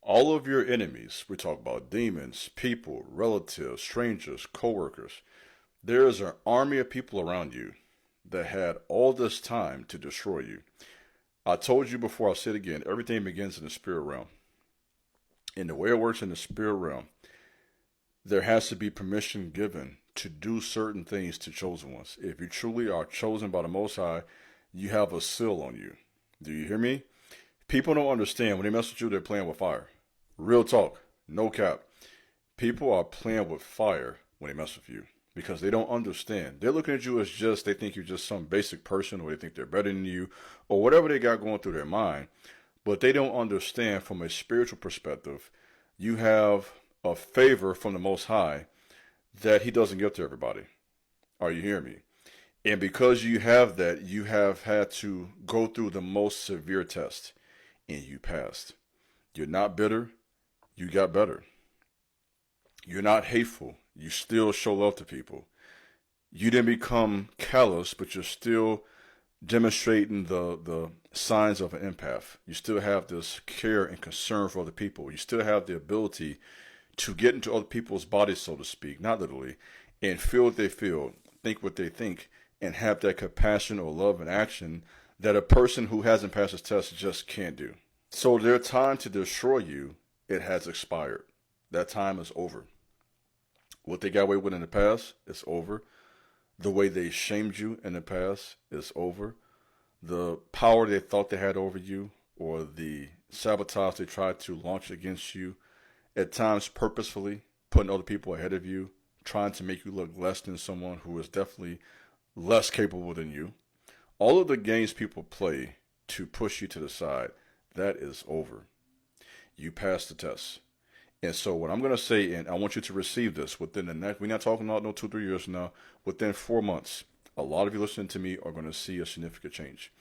All of your enemies, we talk about demons, people, relatives, strangers, coworkers. There is an army of people around you that had all this time to destroy you. I told you before, I'll say it again, everything begins in the spirit realm. And the way it works in the spirit realm, there has to be permission given to do certain things to chosen ones. If you truly are chosen by the Most High, you have a seal on you. Do you hear me? People don't understand when they mess with you, they're playing with fire. Real talk, no cap. People are playing with fire when they mess with you because they don't understand. They're looking at you as just, they think you're just some basic person or they think they're better than you or whatever they got going through their mind. But they don't understand from a spiritual perspective, you have a favor from the Most High that He doesn't give to everybody. Are you hearing me? And because you have that, you have had to go through the most severe test and you passed. You're not bitter, you got better. You're not hateful, you still show love to people. You didn't become callous, but you're still demonstrating the signs of an empath. You still have this care and concern for other people. You still have the ability to get into other people's bodies, so to speak, not literally, and feel what they feel, think what they think, and have that compassion or love and action that a person who hasn't passed this test just can't do. So their time to destroy you, it has expired. That time is over. What they got away with in the past is over. The way they shamed you in the past is over. The power they thought they had over you or the sabotage they tried to launch against you, at times purposefully putting other people ahead of you, trying to make you look less than someone who is definitely less capable than you. All of the games people play to push you to the side, that is over. You passed the test. And so what I'm going to say, and I want you to receive this within the next, we're not talking about no 2, 3 years from now, within 4 months, a lot of you listening to me are going to see a significant change.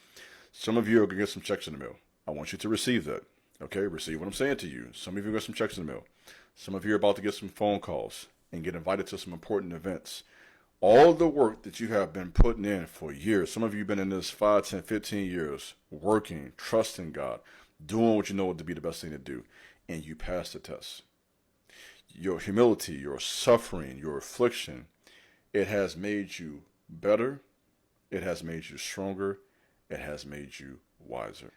Some of you are going to get some checks in the mail. I want you to receive that. Okay, receive what I'm saying to you. Some of you get some checks in the mail. Some of you are about to get some phone calls and get invited to some important events. All the work that you have been putting in for years, some of you have been in this 5, 10, 15 years, working, trusting God, doing what you know to be the best thing to do, and you pass the test. Your humility, your suffering, your affliction, it has made you better, it has made you stronger, it has made you wiser.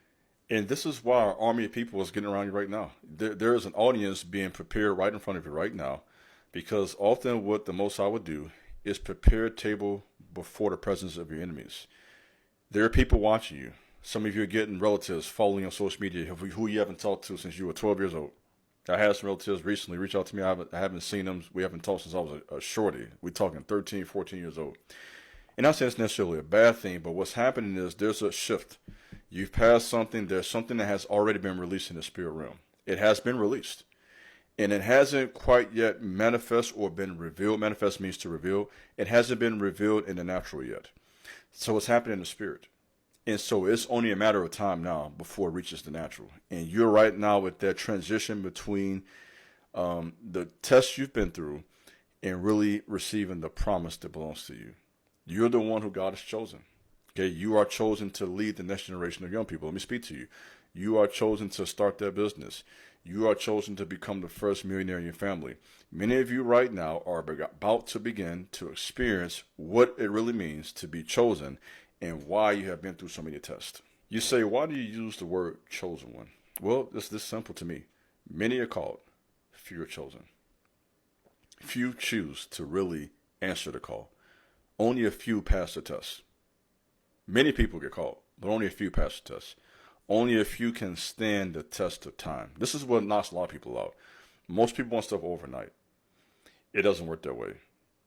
And this is why our army of people is getting around you right now. There is an audience being prepared right in front of you right now because often what the Most High would do is prepare a table before the presence of your enemies. There are people watching you. Some of you are getting relatives following on social media who you haven't talked to since you were 12 years old. I had some relatives recently reach out to me. I haven't seen them. We haven't talked since I was a shorty. We're talking 13, 14 years old. And not saying it's necessarily a bad thing, but what's happening is there's a shift. You've passed something. There's something that has already been released in the spirit realm. It has been released. And it hasn't quite yet manifest or been revealed. Manifest means to reveal. It hasn't been revealed in the natural yet. So it's happening in the spirit. And so it's only a matter of time now before it reaches the natural. And you're right now with that transition between the tests you've been through and really receiving the promise that belongs to you. You're the one who God has chosen. Okay, you are chosen to lead the next generation of young people. Let me speak to you. You are chosen to start that business. You are chosen to become the first millionaire in your family. Many of you right now are about to begin to experience what it really means to be chosen and why you have been through so many tests. You say, why do you use the word chosen one? Well, it's this simple to me. Many are called, few are chosen. Few choose to really answer the call. Only a few pass the test. Many people get called, but only a few pass the test. Only a few can stand the test of time. This is what knocks a lot of people out. Most people want stuff overnight. It doesn't work that way.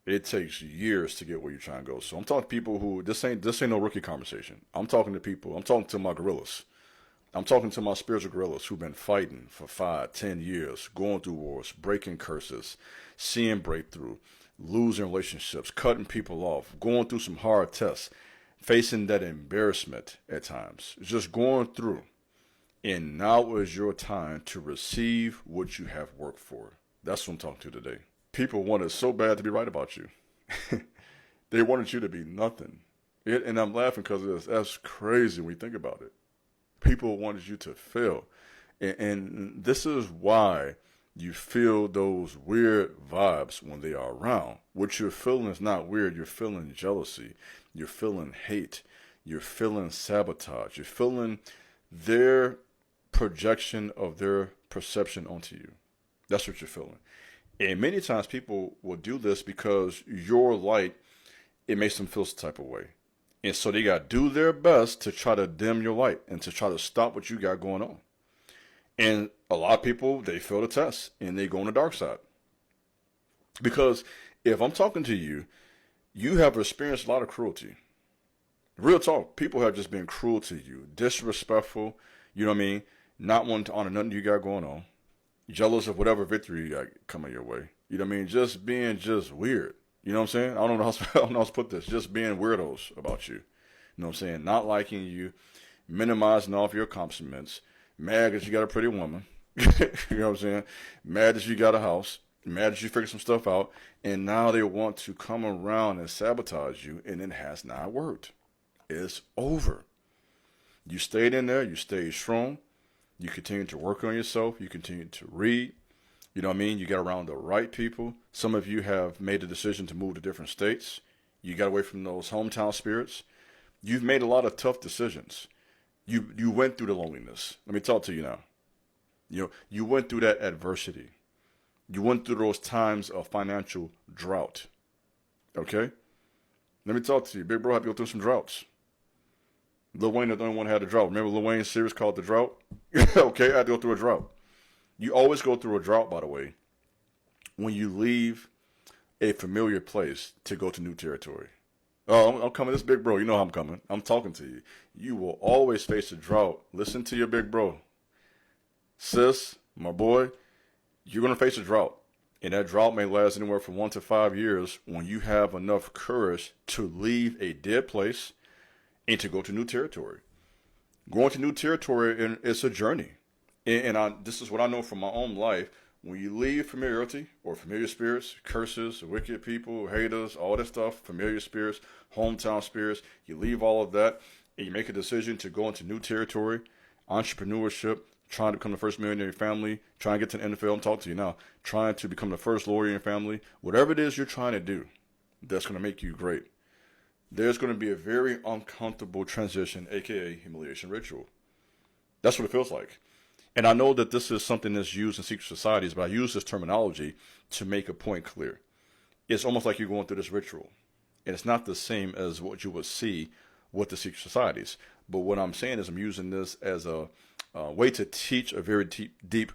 It takes years to get where you're trying to go. So I'm talking to people who this ain't no rookie conversation. I'm talking to people. I'm talking to my gorillas. I'm talking to my spiritual gorillas who've been fighting for 5, 10 years, going through wars, breaking curses, seeing breakthrough, losing relationships, cutting people off, going through some hard tests, facing that embarrassment at times, just going through. And now is your time to receive what you have worked for. That's what I'm talking to today. People wanted so bad to be right about you. They wanted you to be nothing. And I'm laughing because that's crazy when you think about it. People wanted you to fail. And this is why you feel those weird vibes when they are around. What you're feeling is not weird. You're feeling jealousy. You're feeling hate. You're feeling sabotage. You're feeling their projection of their perception onto you. That's what you're feeling. And many times people will do this because your light, it makes them feel some type of way. And so they got to do their best to try to dim your light and to try to stop what you got going on. And a lot of people, they fail the test and they go on the dark side. Because if I'm talking to you, you have experienced a lot of cruelty. Real talk, people have just been cruel to you, disrespectful, you know what I mean? Not wanting to honor nothing you got going on, jealous of whatever victory you got coming your way. You know what I mean? Just being just weird. You know what I'm saying? I don't know I don't know how to put this. Just being weirdos about you. You know what I'm saying? Not liking you, minimizing all of your accomplishments, mad that you got a pretty woman. You know what I'm saying? Mad that you got a house, mad that you figured some stuff out, and now they want to come around and sabotage you, and it has not worked. It's over. You stayed in there, you stayed strong, you continue to work on yourself, you continue to read, you know what I mean? You got around the right people. Some of you have made the decision to move to different states. You got away from those hometown spirits. You've made a lot of tough decisions. You went through the loneliness. Let me talk to you now. You went through that adversity. You went through those times of financial drought. Okay? Let me talk to you. Big bro had to go through some droughts. Lil Wayne is the only one who had a drought. Remember Lil Wayne's series called The Drought? Okay, I had to go through a drought. You always go through a drought, by the way, when you leave a familiar place to go to new territory. Oh, I'm coming. This big bro, you know how I'm coming. I'm talking to you. You will always face a drought. Listen to your big bro. Sis, my boy, you're going to face a drought. And that drought may last anywhere from 1 to 5 years when you have enough courage to leave a dead place and to go to new territory. Going to new territory, it's a journey. This is what I know from my own life. When you leave familiarity or familiar spirits, curses, wicked people, haters, all that stuff, familiar spirits, hometown spirits, you leave all of that and you make a decision to go into new territory, entrepreneurship, trying to become the first millionaire in your family, trying to get to the NFL, I'm talking to you now, trying to become the first lawyer in your family, whatever it is you're trying to do, that's going to make you great. There's going to be a very uncomfortable transition, aka humiliation ritual. That's what it feels like. And I know that this is something that's used in secret societies, but I use this terminology to make a point clear. It's almost like you're going through this ritual. And it's not the same as what you would see with the secret societies. But what I'm saying is I'm using this as a way to teach a very deep